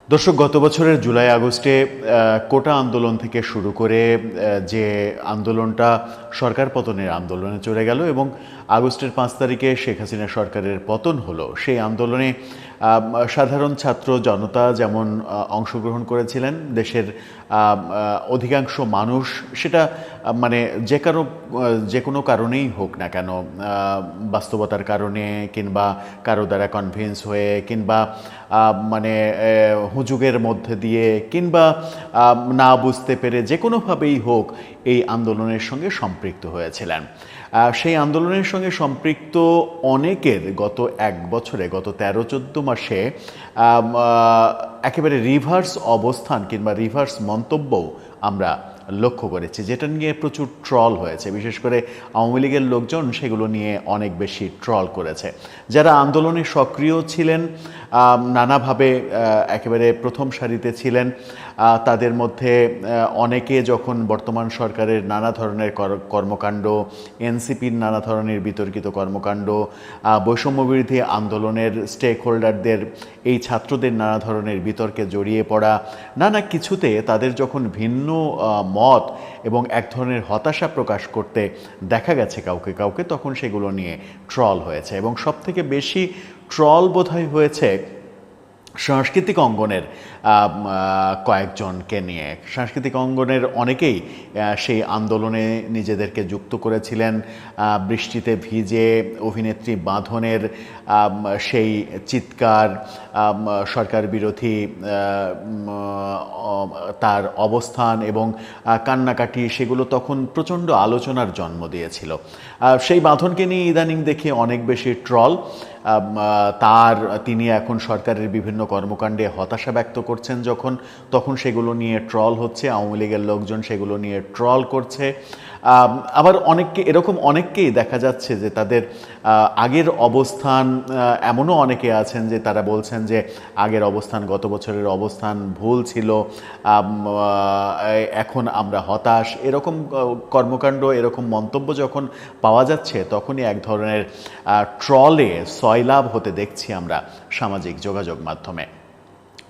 দর্শক, গত বছরের জুলাই আগস্টে কোটা আন্দোলন থেকে শুরু করে যে আন্দোলনটা সরকার পতনের আন্দোলনে চলে গেল এবং আগস্টের ৫ তারিখে শেখ হাসিনা সরকারের পতন হলো, সেই আন্দোলনে সাধারণ ছাত্র জনতা যেমন অংশগ্রহণ করেছিলেন, দেশের অধিকাংশ মানুষ সেটা মানে যে কোনো কারণেই হোক না কেন, বাস্তবতার কারণে কিংবা কারো দ্বারা কনভিন্স হয়ে কিংবা মানে হুজুগের মধ্যে দিয়ে কিংবা না বুঝতে পেরে যে কোনোভাবেই হোক এই আন্দোলনের সঙ্গে সম্পৃক্ত হয়েছিলেন। সেই আন্দোলনের সঙ্গে সম্পৃক্ত অনেকের গত এক বছরে, গত 13-14 মাসে একেবারে রিভার্স অবস্থান কিংবা রিভার্স মন্তব্যও আমরা লক্ষ্য করেছি, যেটা নিয়ে প্রচুর ট্রল হয়েছে। বিশেষ করে আওয়ামী লীগের লোকজন সেগুলো নিয়ে অনেক বেশি ট্রল করেছে। যারা আন্দোলনে সক্রিয় ছিলেন, নানাভাবে একেবারে প্রথম সারিতে ছিলেন, তাদের মধ্যে অনেকে যখন বর্তমান সরকারের নানা ধরনের কর্মকাণ্ড, এনসিপির নানা ধরনের বিতর্কিত কর্মকাণ্ড, বৈষম্যবিরোধী আন্দোলনের স্টেক হোল্ডারদের, এই ছাত্রদের নানা ধরনের বিতর্কে জড়িয়ে পড়া, নানা কিছুতে তাদের যখন ভিন্ন মত এবং এক ধরনের হতাশা প্রকাশ করতে দেখা গেছে কাউকে কাউকে, তখন সেগুলো নিয়ে ট্রল হয়েছে। এবং সবথেকে বেশি ট্রল বোধহয় হয়েছে সাংস্কৃতিক অঙ্গনের কয়েকজনকে নিয়ে। সাংস্কৃতিক অঙ্গনের অনেকেই সেই আন্দোলনে নিজেদেরকে যুক্ত করেছিলেন। বৃষ্টিতে ভিজে অভিনেত্রী বাঁধনের সেই চিৎকার, সরকার বিরোধী তার অবস্থান এবং কান্নাকাটি, সেগুলো তখন প্রচণ্ড আলোচনার জন্ম দিয়েছিল। সেই বাঁধনকে নিয়ে ইদানিং দেখে অনেক বেশি ট্রল। তিনি এখন সরকারের বিভিন্ন কর্মকাণ্ডে হতাশা ব্যক্ত করছেন তখন সেগুলো নিয়ে ট্রল হচ্ছে। আওয়ামী লীগের লোকজন সেগুলো নিয়ে ট্রল করছে। আবার অনেককেই দেখা যাচ্ছে যে তাদের আগের অবস্থান, এমনও অনেকে আছেন যে তারা বলছেন যে আগের অবস্থান, গত বছরের অবস্থান ভুল ছিল, এখন আমরা হতাশ। এরকম কর্মকাণ্ড, এরকম মন্তব্য যখন পাওয়া যাচ্ছে, তখনই এক ধরনের ট্রলে সয়লাভ হতে দেখছি আমরা সামাজিক যোগাযোগ মাধ্যমে।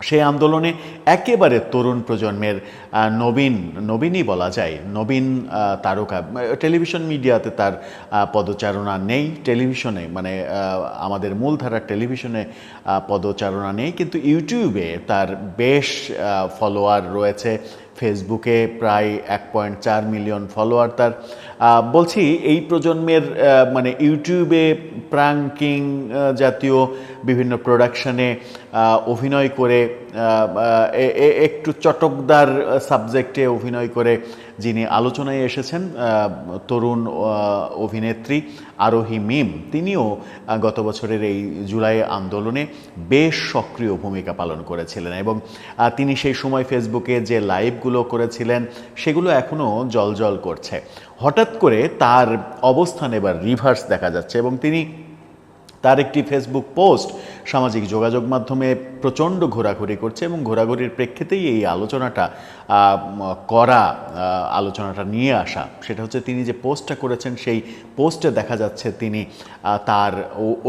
সেই আন্দোলনে একেবারে তরুণ প্রজন্মের নবীনই বলা যায়, নবীন তারকা। টেলিভিশন মিডিয়াতে তার পদচারণা নেই, টেলিভিশনে মানে আমাদের মূলধারার টেলিভিশনে পদচারণা নেই, কিন্তু ইউটিউবে তার বেশ ফলোয়ার রয়েছে। ফেসবুকে প্রায় 1.4 মিলিয়ন ফলোয়ার তার। বলছি, এই প্রজন্মের মানে ইউটিউবে প্রাঙ্কিং জাতীয় বিভিন্ন প্রোডাকশনে অভিনয় করে, একটু চটকদার সাবজেক্টে অভিনয় করে যিনি আলোচনায় এসেছেন, তরুণ অভিনেত্রী আরোহী মিম, তিনিও গত বছরের এই জুলাই আন্দোলনে বেশ সক্রিয় ভূমিকা পালন করেছিলেন এবং তিনি সেই সময় ফেসবুকে যে লাইভগুলো করেছিলেন সেগুলো এখনও জ্বলজ্বল করছে। হঠাৎ করে তার অবস্থান এবার রিভার্স দেখা যাচ্ছে এবং তার একটি ফেসবুক পোস্ট সামাজিক যোগাযোগ মাধ্যমে প্রচণ্ড ঘোরাঘুরি করছে এবং ঘোরাঘুরির প্রেক্ষিতেই এই আলোচনাটা নিয়ে আসা। সেটা হচ্ছে, তিনি যে পোস্টটা করেছেন সেই পোস্টে দেখা যাচ্ছে তিনি তার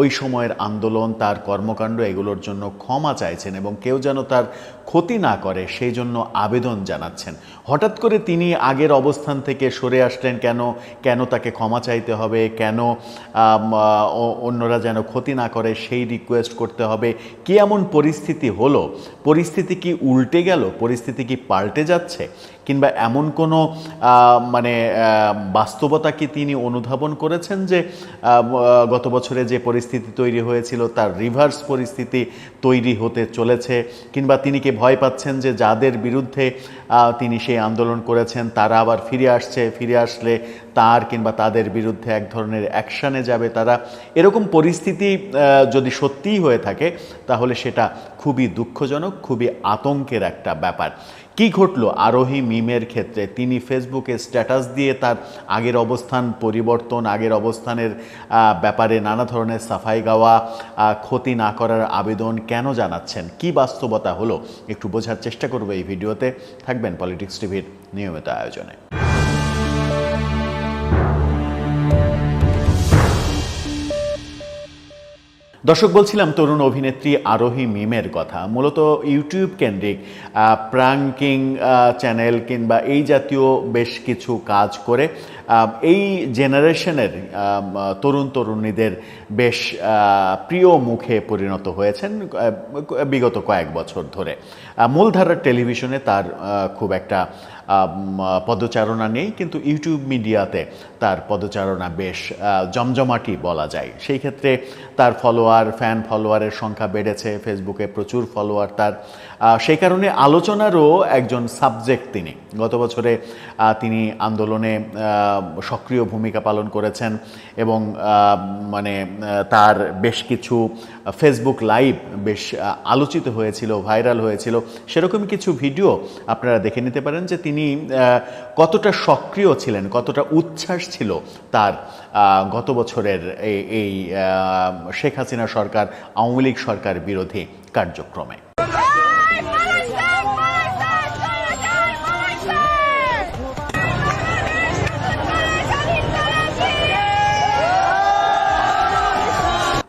ওই সময়ের আন্দোলন, তার কর্মকাণ্ড, এগুলোর জন্য ক্ষমা চাইছেন এবং কেউ যেন তার ক্ষতি না করে সেই জন্য আবেদন জানাচ্ছেন। হঠাৎ করে তিনি আগের অবস্থান থেকে সরে আসলেন কেন তাকে ক্ষমা চাইতে হবে, কেন অন্যরা যেন ক্ষতি না করে সেই রিকোয়েস্ট করতে হবে, কি এমন পরিস্থিতি হলো? পরিস্থিতি কি উল্টে গেল? পরিস্থিতি কি পাল্টে যাচ্ছে? কিংবা এমন কোনো মানে বাস্তবতা কি তিনি অনুধাবন করেছেন যে গত বছরে যে পরিস্থিতি তৈরি হয়েছিল তার রিভার্স পরিস্থিতি তৈরি হতে চলেছে? কিংবা তিনি কি ভয় পাচ্ছেন যে যাদের বিরুদ্ধে তিনি সেই আন্দোলন করেছেন তারা আবার ফিরে আসলে তার কিংবা তাদের বিরুদ্ধে এক ধরনের অ্যাকশানে যাবে তারা? এরকম পরিস্থিতি যদি সত্যিই হয়ে থাকে তাহলে সেটা খুবই দুঃখজনক, খুবই আতঙ্কের একটা ব্যাপার। কি ঘটল আরোহী মিমের ক্ষেত্রে? তিনি ফেসবুকে স্ট্যাটাস দিয়ে তার আগের অবস্থান পরিবর্তন, আগের অবস্থানের ব্যাপারে নানা ধরনের সাফাই গাওয়া, ক্ষতি না করার আবেদন কেন জানাচ্ছেন? কি বাস্তবতা হলো একটু বোঝার চেষ্টা করব এই ভিডিওতে। থাকবেন পলিটিক্স টিভির নিয়মিত আয়োজনে। দর্শক, বলছিলাম তরুণ অভিনেত্রী আরোহী মিমের কথা। মূলত ইউটিউব কেন্দ্রিক প্রাঙ্কিং চ্যানেল কিংবা এই জাতীয় বেশ কিছু কাজ করে এই জেনারেশনের তরুণ তরুণীদের বেশ প্রিয় মুখে পরিণত হয়েছেন বিগত কয়েক বছর ধরে। মূলধারার টেলিভিশনে তার খুব একটা পদচারণা নেই, কিন্তু ইউটিউব মিডিয়াতে তার পদচারণা বেশ জমজমাটি বলা যায়। সেই ক্ষেত্রে তার ফ্যান ফলোয়ারের সংখ্যা বেড়েছে, ফেসবুকে প্রচুর ফলোয়ার তার। সেই কারণে আলোচনারও একজন সাবজেক্ট তিনি। গত বছরে তিনি আন্দোলনে সক্রিয় ভূমিকা পালন করেছেন এবং তার বেশ কিছু ফেসবুক লাইভ বেশ আলোচিত হয়েছিল, ভাইরাল হয়েছিল। সেরকম কিছু ভিডিও আপনারা দেখে নিতে পারেন যে তিনি কতটা সক্রিয় ছিলেন, কতটা উচ্ছ্বাস ছিল তার গত বছরের এই শেখ হাসিনা সরকার, আওয়ামী লীগ সরকার বিরোধী কার্যক্রমে।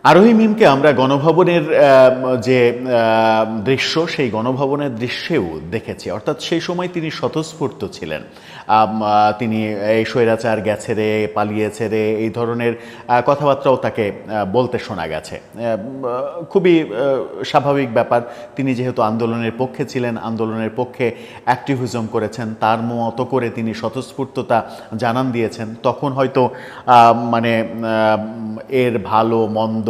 আরোহী মিমকে আমরা গণভবনের যে দৃশ্য, সেই গণভবনের দৃশ্যেও দেখেছি। অর্থাৎ সেই সময় তিনি স্বতঃস্ফূর্ত ছিলেন। তিনি এই স্বৈরাচার গেছে রে, পালিয়েছে রে, এই ধরনের কথাবার্তাও তাকে বলতে শোনা গেছে। খুবই স্বাভাবিক ব্যাপার। তিনি যেহেতু আন্দোলনের পক্ষে ছিলেন, আন্দোলনের পক্ষে অ্যাক্টিভিজম করেছেন, তার মতো করে তিনি স্বতঃস্ফূর্ততা জানান দিয়েছেন। তখন হয়তো এর ভালো মন্দ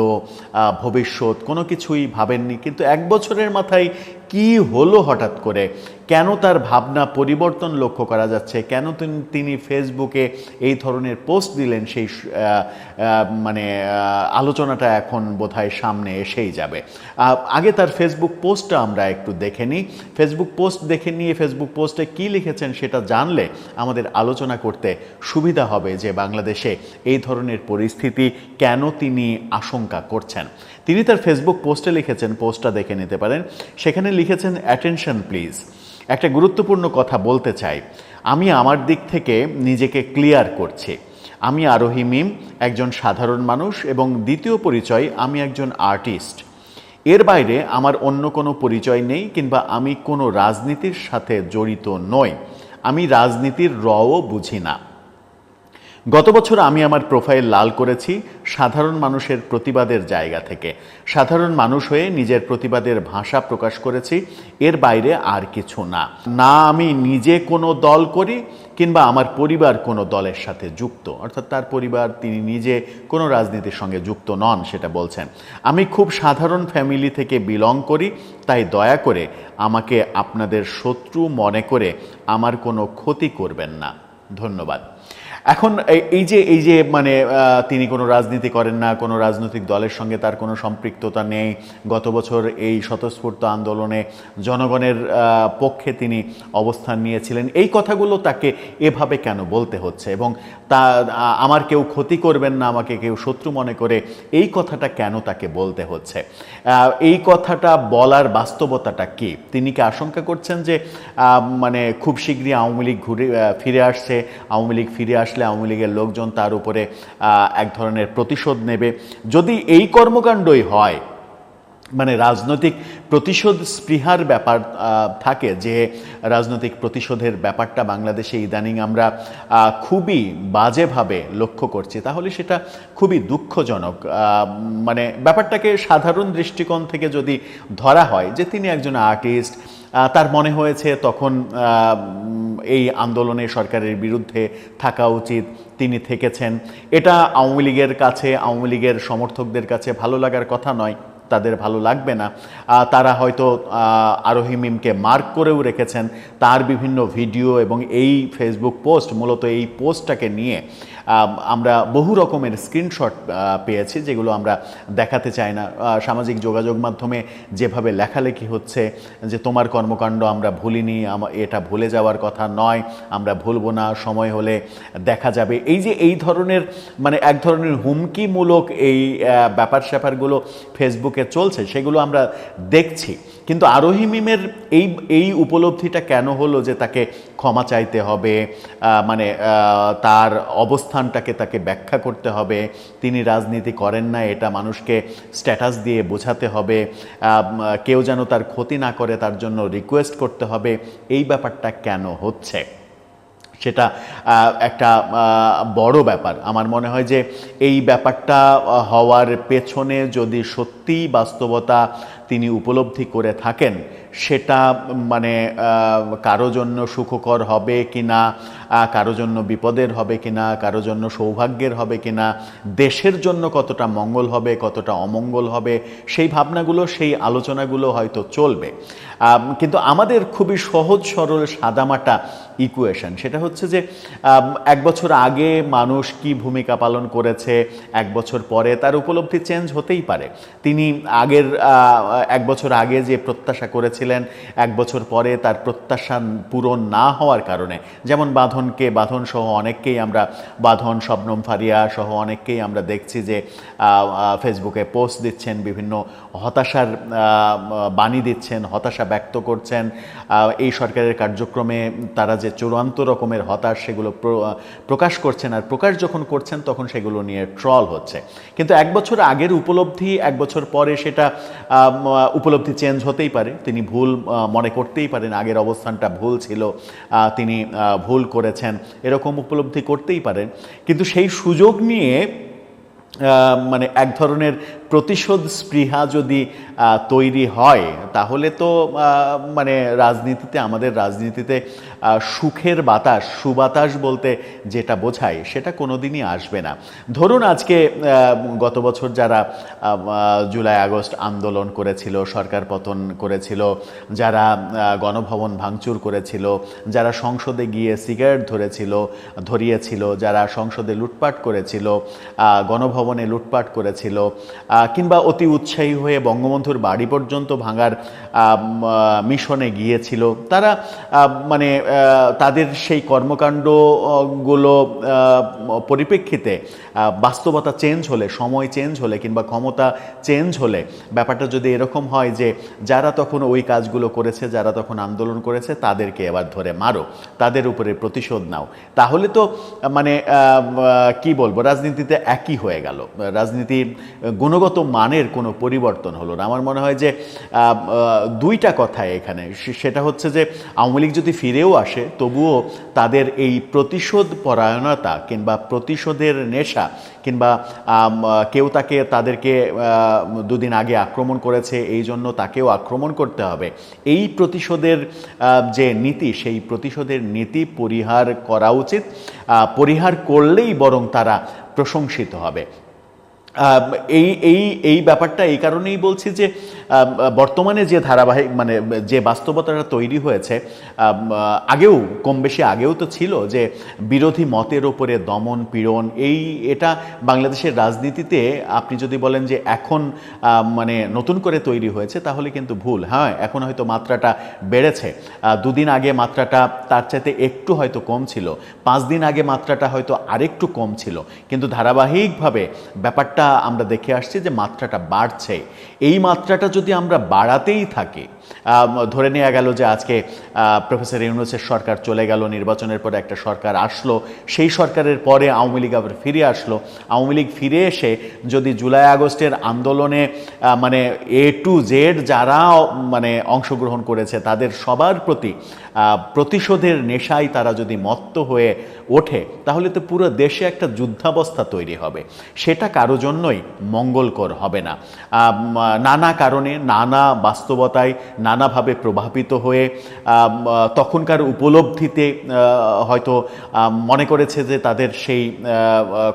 ভবিষ্যৎ কোনো কিছুই ভাবেননি। কিন্তু এক বছরের মাথায় কি হলো হঠাৎ করে, কেন তার ভাবনা পরিবর্তন লক্ষ্য করা যাচ্ছে, কেন তিনি ফেসবুকে এই ধরনের পোস্ট দিলেন, সেই আলোচনাটা এখন বোধহয় সামনে এসেই যাবে। আগে তার ফেসবুক পোস্টটা আমরা একটু দেখে নিই। ফেসবুক পোস্ট দেখে নিয়ে ফেসবুক পোস্টে কী লিখেছেন সেটা জানলে আমাদের আলোচনা করতে সুবিধা হবে যে বাংলাদেশে এই ধরনের পরিস্থিতি কেন তিনি আশঙ্কা করছেন। তিনি তার ফেসবুক পোস্টে লিখেছেন, পোস্টটা দেখে নিতে পারেন। সেখানে লিখেছেন, অ্যাটেনশন প্লিজ, একটা গুরুত্বপূর্ণ কথা বলতে চাই। আমি আমার দিক থেকে নিজেকে ক্লিয়ার করছি। আমি আরোহী মিম একজন সাধারণ মানুষ এবং দ্বিতীয় পরিচয় আমি একজন আর্টিস্ট। এর বাইরে আমার অন্য কোনো পরিচয় নেই কিংবা আমি কোনো রাজনীতির সাথে জড়িত নই। আমি রাজনীতির রও বুঝি না। গত বছর আমি আমার প্রোফাইল লাল করেছি সাধারণ মানুষের প্রতিবাদের জায়গা থেকে। সাধারণ মানুষ হয়ে নিজের প্রতিবাদের ভাষা প্রকাশ করেছি, এর বাইরে আর কিছু না। না আমি নিজে কোনো দল করি কিংবা আমার পরিবার কোনো দলের সাথে যুক্ত। অর্থাৎ তার পরিবার, তিনি নিজে কোনো রাজনীতির সঙ্গে যুক্ত নন সেটা বলছেন। আমি খুব সাধারণ ফ্যামিলি থেকে বিলং করি, তাই দয়া করে আমাকে আপনাদের শত্রু মনে করে আমার কোনো ক্ষতি করবেন না। ধন্যবাদ। এখন এই যে তিনি কোনো রাজনীতি করেন না, কোনো রাজনৈতিক দলের সঙ্গে তার কোনো সম্পৃক্ততা নেই, গত বছর এই স্বতঃস্ফূর্ত আন্দোলনে জনগণের পক্ষে তিনি অবস্থান নিয়েছিলেন, এই কথাগুলো তাকে এভাবে কেন বলতে হচ্ছে এবং আমার কেউ ক্ষতি করবেন না, আমাকে কেউ শত্রু মনে করে, এই কথাটা কেন তাকে বলতে হচ্ছে? এই কথাটা বলার বাস্তবতাটা কি? তিনি কি আশঙ্কা করছেন যে খুব শীঘ্রই আওয়ামী লীগ ফিরে আসছে, আওয়ামী লীগ ফিরে আসলে আওয়ামী লীগের লোকজন তার উপরে এক ধরনের প্রতিশোধ নেবে? যদি এই কর্মকাণ্ডই হয়, রাজনৈতিক প্রতিশোধ স্পৃহার ব্যাপার থাকে, যে রাজনৈতিক প্রতিশোধের ব্যাপারটা বাংলাদেশে ইদানিং আমরা খুবই বাজেভাবে লক্ষ্য করছি, তাহলে সেটা খুবই দুঃখজনক। ব্যাপারটাকে সাধারণ দৃষ্টিকোণ থেকে যদি ধরা হয় যে তিনি একজন আর্টিস্ট, তার মনে হয়েছে তখন এই আন্দোলনে সরকারের বিরুদ্ধে থাকা উচিত, তিনি থেকেছেন, এটা আওয়ামী লীগের কাছে, আওয়ামী লীগের সমর্থকদের কাছে ভালো লাগার কথা নয়, তাদের ভালো লাগবে না। তারা হয়তো আরোহী মিমকে মার্ক করেও রেখেছেন, তার বিভিন্ন ভিডিও এবং এই ফেসবুক পোস্ট, মূলত এই পোস্টটাকে নিয়ে আমরা বহু রকমের স্ক্রিনশট পেয়েছি, যেগুলো আমরা দেখাতে চাই না। সামাজিক যোগাযোগ মাধ্যমে যেভাবে লেখালেখি হচ্ছে যে তোমার কর্মকাণ্ড আমরা ভুলিনি, এটা ভুলে যাওয়ার কথা নয়, আমরা ভুলবো না, সময় হলে দেখা যাবে, এই ধরনের এক ধরনের হুমকিমূলক এই ব্যাপার স্যাপারগুলো ফেসবুকে চলছে, সেগুলো আমরা দেখছি। কিন্তু আরোহী মিমের এই এই উপলব্ধিটা কেন হলো যে তাকে ক্ষমা চাইতে হবে, মানে তার অবস্থানটাকে তাকে ব্যাখ্যা করতে হবে, তিনি রাজনীতি করেন না এটা মানুষকে স্ট্যাটাস দিয়ে বোঝাতে হবে, কেউ যেন তার ক্ষতি না করে তার জন্য রিকোয়েস্ট করতে হবে, এই ব্যাপারটা কেন হচ্ছে সেটা একটা বড় ব্যাপার। আমার মনে হয় যে এই ব্যাপারটা হওয়ার পেছনে যদি সত্যিই বাস্তবতা তিনি উপলব্ধি করে থাকেন, সেটা মানে কারো জন্য সুখকর হবে কি না, কারো জন্য বিপদের হবে কি না, কারো জন্য সৌভাগ্যের হবে কি না, দেশের জন্য কতটা মঙ্গল হবে কতটা অমঙ্গল হবে, সেই ভাবনাগুলো সেই আলোচনাগুলো হয়তো চলবে। কিন্তু আমাদের খুবই সহজ সরল সাদামাটা ইকুয়েশন সেটা হচ্ছে যে 1 বছর আগে মানুষ কি ভূমিকা পালন করেছে, 1 বছর পরে তার উপলব্ধি চেঞ্জ হতেই পারে। তিনি আগের 1 বছর আগে যে প্রত্যাশা করেছিলেন 1 বছর পরে তার প্রত্যাশা পূরণ না হওয়ার কারণে, যেমন বাঁধন সহ অনেককেই আমরা, বাঁধন, শবনম ফারিয়া সহ অনেককেই আমরা দেখছি যে ফেসবুকে পোস্ট দিচ্ছেন, বিভিন্ন হতাশার বাণী দিচ্ছেন, হতাশা ব্যক্ত করছেন। এই সরকারের কার্যক্রমে তারা যে চূড়ান্ত রকমের হতাশ সেগুলো প্রকাশ করছেন, আর প্রকাশ যখন করছেন তখন সেগুলো নিয়ে ট্রল হচ্ছে। কিন্তু 1 বছর আগের উপলব্ধি 1 বছর পরে সেটা উপলব্ধি চেঞ্জ হতেই পারে, তিনি ভুল মনে করতেই পারেন, আগের অবস্থানটা ভুল ছিল, তিনি ভুল করেছেন, এরকম উপলব্ধি করতেই পারেন। কিন্তু সেই সুযোগ নিয়ে মানে এক ধরনের প্রতিশোধ স্পৃহা যদি তৈরি হয়, তাহলে তো মানে রাজনীতিতে, আমাদের রাজনীতিতে সুখের বাতাস, সুবাতাস বলতে যেটা বোঝায় সেটা কোনোদিনই আসবে না। ধরুন আজকে গত বছর যারা জুলাই আগস্ট আন্দোলন করেছিল, সরকার পতন করেছিল, যারা গণভবন ভাঙচুর করেছিল, যারা সংসদে গিয়ে সিগারেট ধরিয়েছিল, যারা সংসদে লুটপাট করেছিল, গণভবনে লুটপাট করেছিল, কিংবা অতি উৎসাহী হয়ে বঙ্গবন্ধুর বাড়ি পর্যন্ত ভাঙার মিশনে গিয়েছিল, তারা মানে তাদের সেই কর্মকাণ্ডগুলো পরিপ্রেক্ষিতে বাস্তবতা চেঞ্জ হলে, সময় চেঞ্জ হলে, কিংবা ক্ষমতা চেঞ্জ হলে ব্যাপারটা যদি এরকম হয় যে যারা তখন ওই কাজগুলো করেছে, যারা তখন আন্দোলন করেছে, তাদেরকে এবার ধরে মারো, তাদের উপরে প্রতিশোধ নাও, তাহলে তো মানে কি বলবো, রাজনীতিতে একই হয়ে গেল, রাজনীতির গুণগত মানের কোনো পরিবর্তন হলো না। আমার মনে হয় যে দুইটা কথা এখানে, সেটা হচ্ছে যে আওয়ামী লীগ যদি ফিরেও আসে তবুও তাদের এই প্রতিশোধ পরায়ণতা কিংবা প্রতিশোধের নেশা, কিংবা কেউ তাদেরকে 2 দিন আগে আক্রমণ করেছে এই জন্য তাকেও আক্রমণ করতে হবে, এই প্রতিশোধের যে নীতি, সেই প্রতিশোধের নীতি পরিহার করা উচিত। পরিহার করলেই বরং তারা প্রশংসিত হবে। এই ব্যাপারটা এই কারণেই বলছি যে বর্তমানে যে ধারাবাহিক, মানে যে বাস্তবতাটা তৈরি হয়েছে, আগেও কম বেশি আগেও তো ছিল যে বিরোধী মতের ওপরে দমন পীড়ন, এটা বাংলাদেশের রাজনীতিতে আপনি যদি বলেন যে এখন মানে নতুন করে তৈরি হয়েছে তাহলে কিন্তু ভুল। হ্যাঁ, এখন হয়তো মাত্রাটা বেড়েছে, 2 দিন আগে মাত্রাটা তার চাইতে একটু হয়তো কম ছিল, 5 দিন আগে মাত্রাটা হয়তো আরেকটু কম ছিল, কিন্তু ধারাবাহিকভাবে ব্যাপারটা আমরা দেখে আসছি যে মাত্রাটা বাড়ছে। এই মাত্রাটা যদি আমরা বাড়াতেই থাকি, ধরে নেওয়া গেল যে আজকে প্রফেসর ইউনূসের সরকার চলে গেল, নির্বাচনের পরে একটা সরকার আসলো, সেই সরকারের পরে আওয়ামী লীগ আবার ফিরে আসলো, আওয়ামী লীগ ফিরে এসে যদি জুলাই আগস্টের আন্দোলনে মানে A to Z যারা মানে অংশগ্রহণ করেছে তাদের সবার প্রতি প্রতিশোধের নেশায় তারা যদি মত্ত হয়ে ওঠে, তাহলে তো পুরো দেশে একটা যুদ্ধাবস্থা তৈরি হবে, সেটা কারো জন্যই মঙ্গলকর হবে না। নানা কারণে, নানা বাস্তবতায়, নানাভাবে প্রভাবিত হয়ে তখনকার উপলব্ধিতে হয়তো মনে করেছে যে তাদের সেই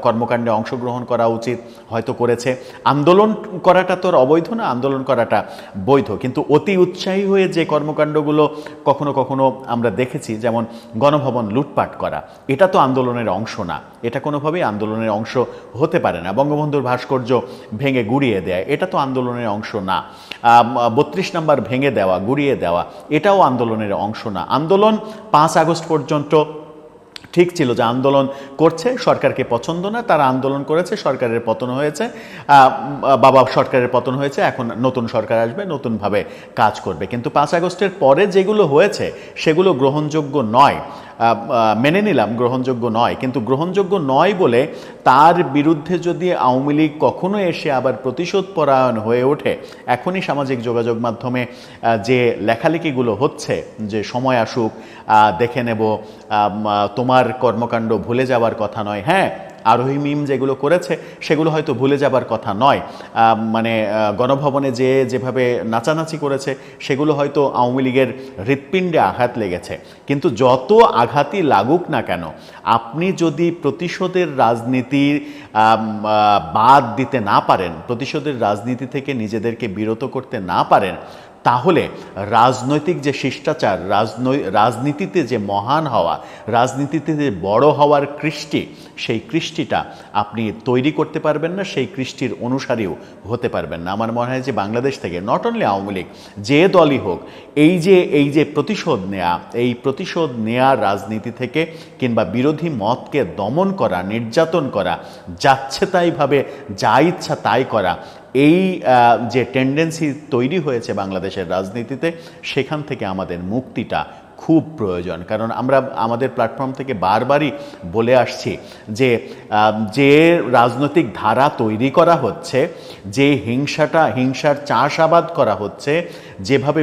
কর্মকাণ্ডে অংশগ্রহণ করা উচিত, হয়তো করেছে। আন্দোলন করাটা তো অবৈধ না, আন্দোলন করাটা বৈধ, কিন্তু অতি উৎসাহী হয়ে যে কর্মকাণ্ডগুলো কখনো কখনো আমরা দেখেছি, যেমন গণভবন লুটপাট করা, এটা তো আন্দোলনের অংশ না, এটা কোনোভাবেই আন্দোলনের অংশ হতে পারে না। বঙ্গবন্ধুর ভাস্কর্য ভেঙে গুড়িয়ে দেয়, এটা তো আন্দোলনের অংশ না। 32 নম্বর ভেঙে দেওয়া, গুড়িয়ে দেওয়া, এটাও আন্দোলনের অংশ না। আন্দোলন 5 আগস্ট পর্যন্ত ঠিক ছিল যে আন্দোলন করছে, সরকারকে পছন্দ না, তারা আন্দোলন করেছে, সরকারের পতন হয়েছে, বাবা সরকারের পতন হয়েছে, এখন নতুন সরকার আসবে, নতুনভাবে কাজ করবে। কিন্তু 5 আগস্টের পরে যেগুলো হয়েছে সেগুলো গ্রহণযোগ্য নয়। মেনে নিলাম গ্রহণযোগ্য নয়, কিন্তু গ্রহণযোগ্য নয় বলে তার বিরুদ্ধে যদি আওয়ামী লীগ কখনো এসে আবার প্রতিশোধ পরায়ণ হয়ে ওঠে, এখনই সামাজিক যোগাযোগ মাধ্যমে যে লেখালেখিগুলো হচ্ছে যে সময় আসুক, দেখে নেব, তোমার কর্মকাণ্ড ভুলে যাওয়ার কথা নয়। হ্যাঁ, আরোহী মিম যেগুলো করেছে সেগুলো হয়তো ভুলে যাবার কথা নয়, মানে গণভবনে যেভাবে নাচানাচি করেছে সেগুলো হয়তো আওয়ামী লীগের হৃৎপিণ্ডে আঘাত লেগেছে। কিন্তু যত আঘাতই লাগুক না কেন, আপনি যদি প্রতিশোধের রাজনীতি বাদ দিতে না পারেন, প্রতিশোধের রাজনীতি থেকে নিজেদেরকে বিরত করতে না পারেন, তাহলে রাজনৈতিক যে শিষ্টাচার, রাজনীতিতে যে মহান হওয়া, রাজনীতিতে যে বড় হওয়ার কৃষ্টি, সেই কৃষ্টিটা আপনি তৈরি করতে পারবেন না, সেই কৃষ্টির অনুসারীও হতে পারবেন না। আমার মনে হয় যে বাংলাদেশ থেকে নট অনলি আওয়ামী লীগ, যে দলই হোক, এই যে প্রতিশোধ নেয়া, এই প্রতিশোধ নেয়ার রাজনীতি থেকে কিংবা বিরোধী মতকে দমন করা, নির্যাতন করা, যাচ্ছে তাইভাবে যা ইচ্ছা তাই করা, এই যে টেন্ডেন্সি তৈরি হয়েছে বাংলাদেশের রাজনীতিতে, সেখান থেকে আমাদের মুক্তিটা খুব প্রয়োজন। কারণ আমরা আমাদের প্ল্যাটফর্ম থেকে বারবারই বলে আসছি যে রাজনৈতিক ধারা তৈরি করা হচ্ছে, যে হিংসার চাষাবাদ করা হচ্ছে, যেভাবে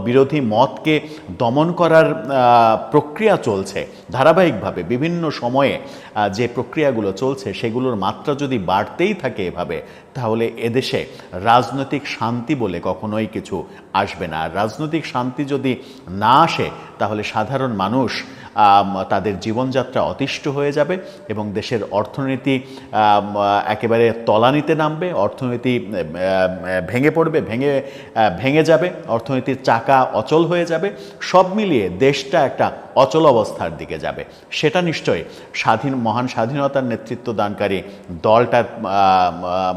বিরোধী মতকে দমন করার প্রক্রিয়া চলছে ধারাবাহিকভাবে বিভিন্ন সময়ে, যে প্রক্রিয়াগুলো চলছে সেগুলোর মাত্রা যদি বাড়তেই থাকে এভাবে, তাহলে এদেশে রাজনৈতিক শান্তি বলে কখনোই কিছু আসবে না। আর রাজনৈতিক শান্তি যদি না আসে, তাহলে সাধারণ মানুষ তাদের জীবনযাত্রা অতিষ্ঠ হয়ে যাবে এবং দেশের অর্থনীতি একেবারে তলানিতে নামবে, অর্থনীতি ভেঙে পড়বে, ভেঙে যাবে, অর্থনীতির চাকা অচল হয়ে যাবে, সব মিলিয়ে দেশটা একটা অচল অবস্থার দিকে যাবে। সেটা নিশ্চয়ই মহান স্বাধীনতার নেতৃত্ব দানকারী দলটার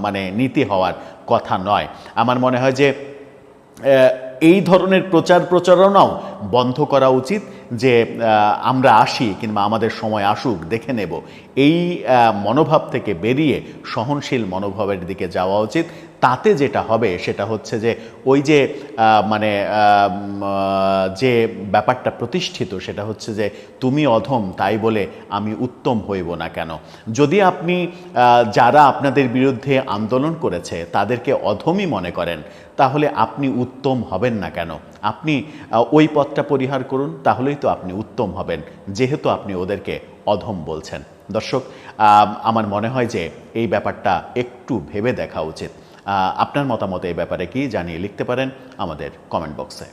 মানে নীতি হওয়ার কথা নয়। আমার মনে হয় যে এই ধরনের প্রচারণাও বন্ধ করা উচিত, যে আমরা আসি কিংবা আমাদের সময় আসুক, দেখে নেব, এই মনোভাব থেকে বেরিয়ে সহনশীল মনোভাবের দিকে যাওয়া উচিত। তাতে যেটা হবে সেটা হচ্ছে যে ওই যে মানে যে ব্যাপারটা প্রতিষ্ঠিত, সেটা হচ্ছে যে তুমি অধম তাই বলে আমি উত্তম হইব না কেন। যদি আপনি যারা আপনাদের বিরুদ্ধে আন্দোলন করেছে তাদেরকে অধমই মনে করেন, তাহলে আপনি উত্তম হবেন না কেন? আপনি ওই পথটা পরিহার করুন, তাহলেই তো আপনি উত্তম হবেন, যেহেতু আপনি ওদেরকে অধম বলছেন। দর্শক, আমার মনে হয় যে এই ব্যাপারটা একটু ভেবে দেখা উচিত। আপনার মতামত এই ব্যাপারে কি জানিয়ে লিখতে পারেন আমাদের কমেন্ট বক্সে।